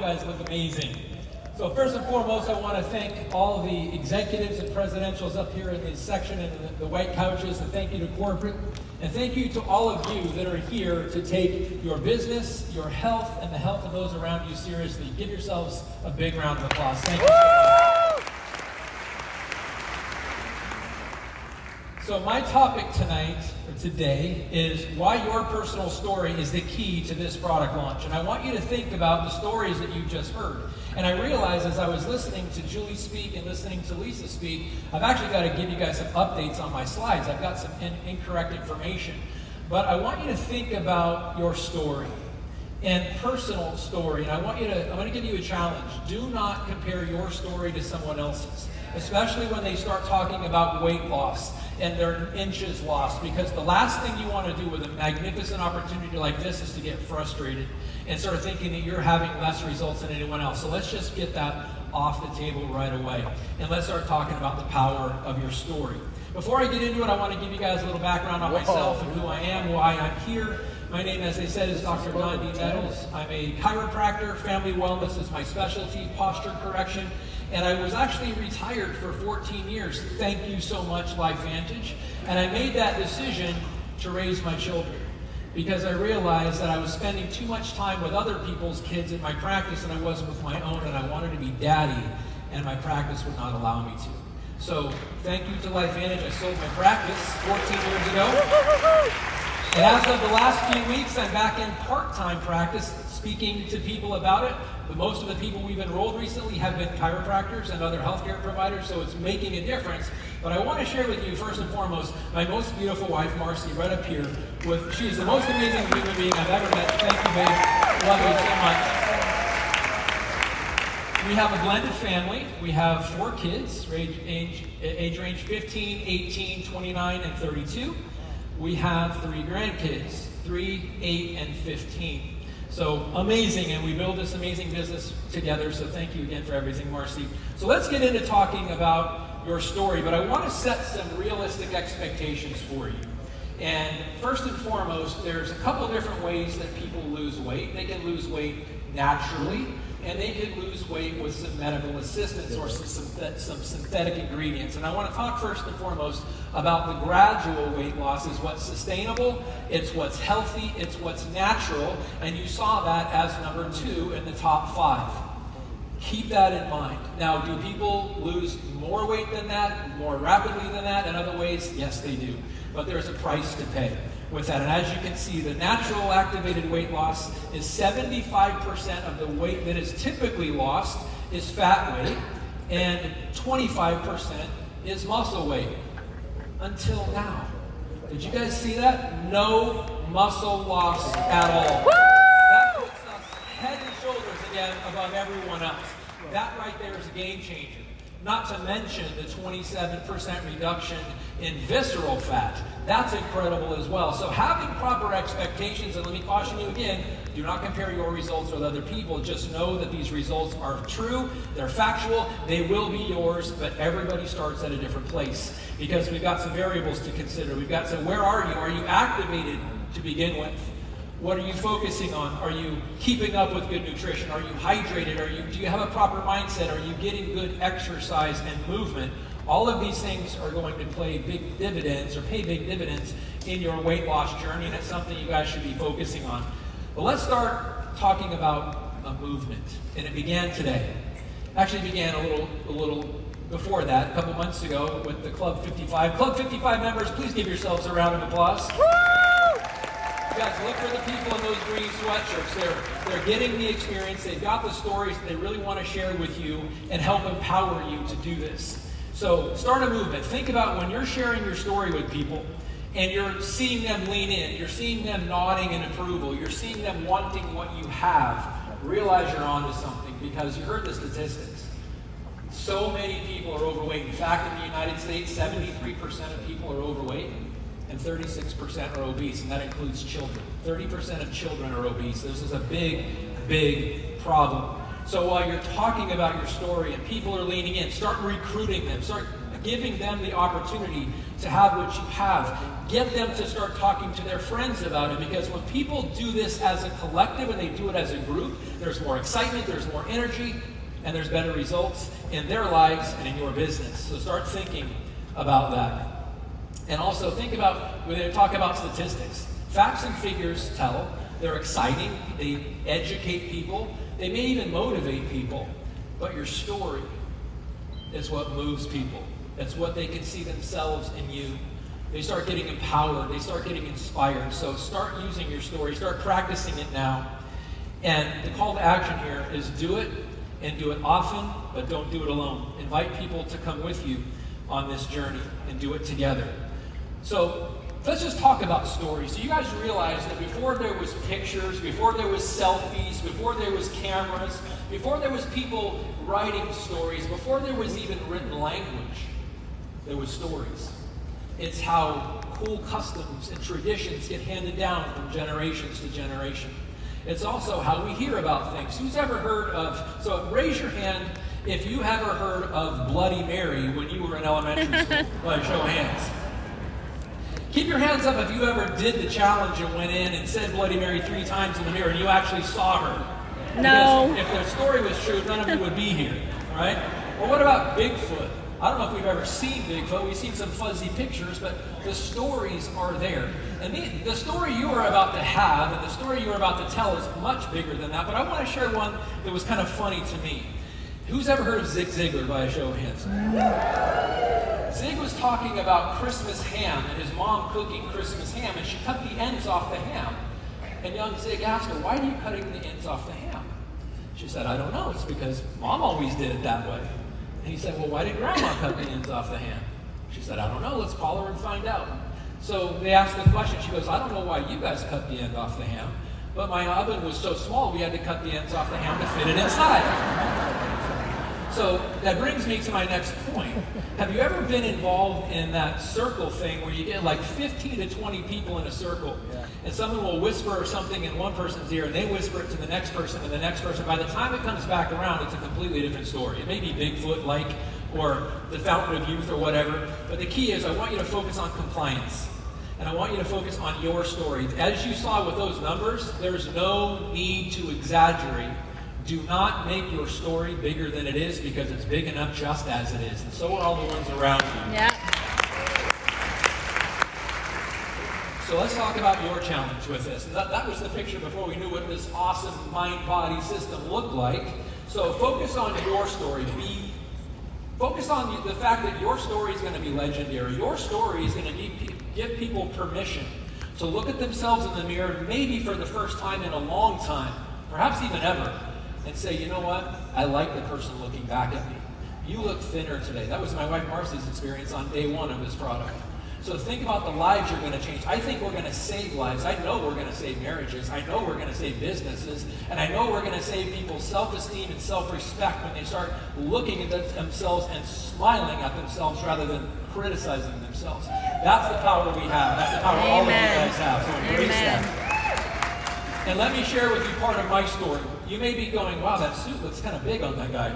guys look amazing. So first and foremost, I want to thank all the executives and presidentials up here in this section and the white couches, and thank you to corporate, and thank you to all of you that are here to take your business, your health, and the health of those around you seriously. Give yourselves a big round of applause. Thank you so much. So my topic tonight, or today, is why your personal story is the key to this product launch. And I want you to think about the stories that you just heard. And I realized as I was listening to Julie speak and listening to Lisa speak, I've actually got to give you guys some updates on my slides. I've got some incorrect information. But I want you to think about your story and personal story. And I'm going to give you a challenge. Do not compare your story to someone else's, especially when they start talking about weight loss and their inches lost, because the last thing you want to do with a magnificent opportunity like this is to get frustrated and start thinking that you're having less results than anyone else. So let's just get that off the table right away, and let's start talking about the power of your story. Before I get into it, I want to give you guys a little background on myself and who I am, why I'm here. My name, as I said, is Dr. Don D. Nettles. I'm a chiropractor. Family wellness is my specialty, posture correction. And I was actually retired for 14 years. Thank you so much, LifeVantage. And I made that decision to raise my children because I realized that I was spending too much time with other people's kids in my practice and I wasn't with my own, and I wanted to be daddy, and my practice would not allow me to. So thank you to LifeVantage. I sold my practice 14 years ago. And as of the last few weeks, I'm back in part-time practice speaking to people about it. But most of the people we've enrolled recently have been chiropractors and other healthcare providers, so it's making a difference. But I want to share with you, first and foremost, my most beautiful wife, Marcy, right up here. She is the most amazing human being I've ever met. Thank you, babe. Love you so much. We have a blended family. We have 4 kids, age range 15, 18, 29, and 32. We have 3 grandkids, 3, 8, and 15. So amazing, and we build this amazing business together, so thank you again for everything, Marcy. So let's get into talking about your story, but I want to set some realistic expectations for you. And first and foremost, there's a couple different ways that people lose weight. They can lose weight naturally, and they can lose weight with some medical assistance or some synthetic ingredients. And I want to talk first and foremost about the gradual weight loss. Is what's sustainable, it's what's healthy, it's what's natural, and you saw that as number 2 in the top 5. Keep that in mind. Now, do people lose more weight than that, more rapidly than that in other ways? Yes, they do. But there's a price to pay with that. And as you can see, the natural activated weight loss is 75% of the weight that is typically lost is fat weight, and 25% is muscle weight. Until now. Did you guys see that? No muscle loss at all. That puts us head and shoulders again above everyone else. That right there is a game changer. Not to mention the 27% reduction in visceral fat. That's incredible as well. So having proper expectations, and let me caution you again, do not compare your results with other people. Just know that these results are true, they're factual, they will be yours, but everybody starts at a different place because we've got some variables to consider. We've got some, where are you? Are you activated to begin with? What are you focusing on? Are you keeping up with good nutrition? Are you hydrated? Do you have a proper mindset? Are you getting good exercise and movement? All of these things are going to pay big dividends in your weight loss journey, and it's something you guys should be focusing on. But let's start talking about a movement, and it began today. Actually began a little before that, a couple months ago with the Club 55. Club 55 members, please give yourselves a round of applause. You guys, look for the people in those green sweatshirts. They're getting the experience. They've got the stories that they really want to share with you and help empower you to do this. So start a movement. Think about when you're sharing your story with people and you're seeing them lean in, you're seeing them nodding in approval, you're seeing them wanting what you have, realize you're onto something because you heard the statistics. So many people are overweight. In fact, in the United States, 73% of people are overweight and 36% are obese, and that includes children. 30% of children are obese. This is a big, big problem. So while you're talking about your story and people are leaning in, start recruiting them, start giving them the opportunity to have what you have. Get them to start talking to their friends about it, because when people do this as a collective and they do it as a group, there's more excitement, there's more energy, and there's better results in their lives and in your business. So start thinking about that. And also think about, when they talk about statistics, facts and figures tell. They're exciting, they educate people, they may even motivate people, but your story is what moves people. It's what they can see themselves in you. They start getting empowered, they start getting inspired. So start using your story, start practicing it now. And the call to action here is do it, and do it often, but don't do it alone. Invite people to come with you on this journey and do it together. So let's just talk about stories. Do you guys realize that before there was pictures, before there was selfies, before there was cameras, before there was people writing stories, before there was even written language, there was stories. It's how cool customs and traditions get handed down from generations to generation. It's also how we hear about things. Who's ever heard of, so raise your hand if you ever heard of Bloody Mary when you were in elementary school, by a show of hands. Keep your hands up if you ever did the challenge and went in and said Bloody Mary 3 times in the mirror and you actually saw her. No. Because if the story was true, none of you would be here, all right? Well, what about Bigfoot? I don't know if we've ever seen Bigfoot. We've seen some fuzzy pictures, but the stories are there. And the story you are about to have and the story you are about to tell is much bigger than that, but I want to share one that was kind of funny to me. Who's ever heard of Zig Ziglar, by a show of hands? Zig was talking about Christmas ham and his mom cooking Christmas ham, and she cut the ends off the ham. And young Zig asked her, "Why are you cutting the ends off the ham?" She said, "I don't know. It's because Mom always did it that way." And he said, "Well, why did Grandma cut the ends off the ham?" She said, "I don't know. Let's call her and find out." So they asked the question. She goes, "I don't know why you guys cut the end off the ham, but my oven was so small we had to cut the ends off the ham to fit it inside." So that brings me to my next point. Have you ever been involved in that circle thing where you get like 15 to 20 people in a circle, and someone will whisper something in one person's ear and they whisper it to the next person and the next person. By the time it comes back around, it's a completely different story. It may be Bigfoot-like or the Fountain of Youth or whatever, but the key is I want you to focus on compliance. And I want you to focus on your story. As you saw with those numbers, there's no need to exaggerate. Do not make your story bigger than it is, because it's big enough just as it is. And so are all the ones around you. Yeah. So let's talk about your challenge with this. And that was the picture before we knew what this awesome mind-body system looked like. So focus on your story. Focus on the fact that your story is going to be legendary. Your story is going to give people permission to look at themselves in the mirror, maybe for the first time in a long time, perhaps even ever, and say, "You know what? I like the person looking back at me. You look thinner today." That was my wife Marcy's experience on day 1 of this product. So think about the lives you're going to change. I think we're going to save lives. I know we're going to save marriages. I know we're going to save businesses. And I know we're going to save people's self-esteem and self-respect when they start looking at themselves and smiling at themselves rather than criticizing themselves. That's the power we have. That's the power all of you guys have. So embrace that. And let me share with you part of my story. You may be going, "Wow, that suit looks kind of big on that guy."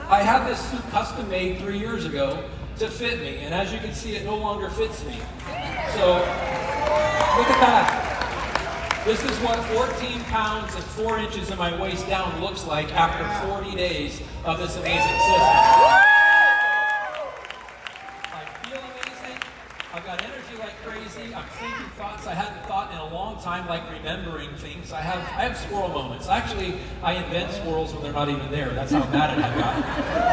I had this suit custom made 3 years ago to fit me, and as you can see, it no longer fits me. So, look at that. This is what 14 pounds and 4 inches of my waist down looks like after 40 days of this amazing system. I feel amazing. I've got energy like crazy. I'm thinking thoughts I hadn't thought in a long time, like remembering things. I have squirrel moments. Actually, I invent squirrels when they're not even there. That's how bad it had gotten.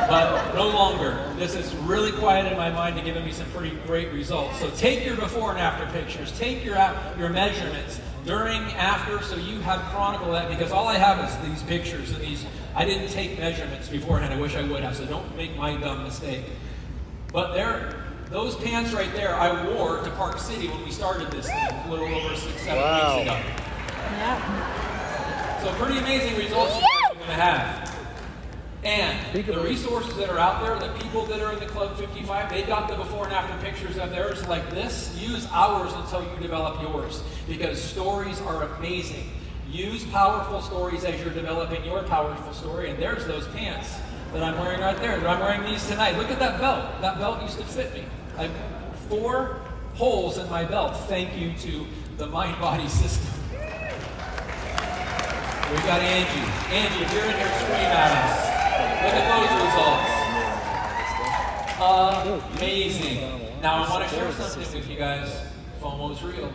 But no longer. This is really quiet in my mind and giving me some pretty great results. So take your before and after pictures. Take your measurements during, after, so you have chronicle that, because all I have is these pictures and these. I didn't take measurements beforehand. I wish I would have, so don't make my dumb mistake. But those pants right there I wore to Park City when we started this thing a little over 6-7 weeks ago. Yeah. So pretty amazing results you guys are going to have. And the resources that are out there, the people that are in the Club 55, they got the before and after pictures of theirs like this. Use ours until you develop yours, because stories are amazing. Use powerful stories as you're developing your powerful story. And there's those pants that I'm wearing right there. I'm wearing these tonight. Look at that belt. That belt used to fit me. 4 holes in my belt. Thank you to the mind-body system. We got Angie. Angie, if you're in here, scream at us. Look at those results. Amazing. Now I want to share something with you guys. FOMO's real.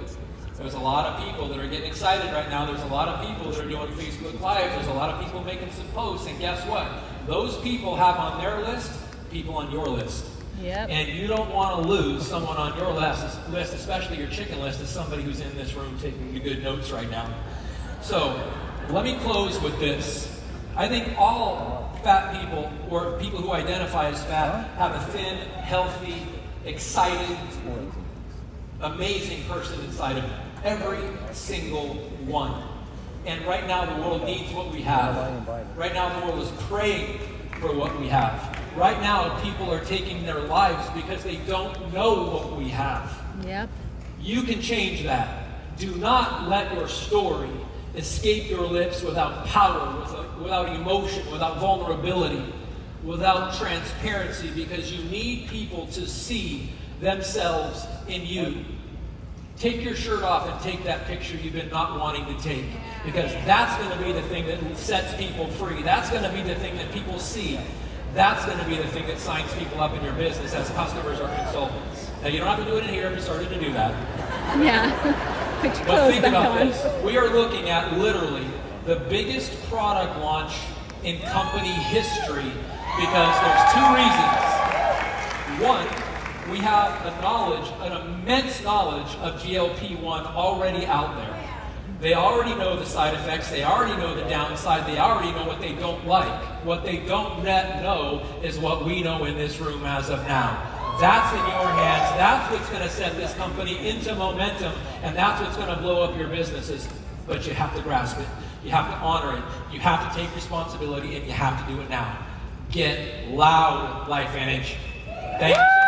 There's a lot of people that are getting excited right now. There's a lot of people that are doing Facebook Live. There's a lot of people making some posts. And guess what? Those people have on their list people on your list. Yep. And you don't want to lose someone on your list, especially your chicken list, is somebody who's in this room taking the good notes right now. So let me close with this. I think all fat people, or people who identify as fat, have a thin, healthy, excited, amazing person inside of them. Every single one. And right now the world needs what we have. Right now the world is praying for what we have. Right now people are taking their lives because they don't know what we have. Yep. You can change that. Do not let your story escape your lips without power, without emotion, without vulnerability, without transparency, because you need people to see themselves in you. Take your shirt off and take that picture you've been not wanting to take, because that's going to be the thing that sets people free. That's going to be the thing that people see. That's going to be the thing that signs people up in your business as customers or consultants. Now, you don't have to do it in here if you started to do that. Yeah. But think about this. We are looking at literally the biggest product launch in company history, because there's 2 reasons. One, we have an immense knowledge of GLP-1 already out there. They already know the side effects, they already know the downside, they already know what they don't like. What they don't yet know is what we know in this room as of now. That's in your hands. That's what's going to set this company into momentum, and that's what's going to blow up your businesses. But you have to grasp it. You have to honor it. You have to take responsibility, and you have to do it now. Get loud, LifeVantage. Thank you so much.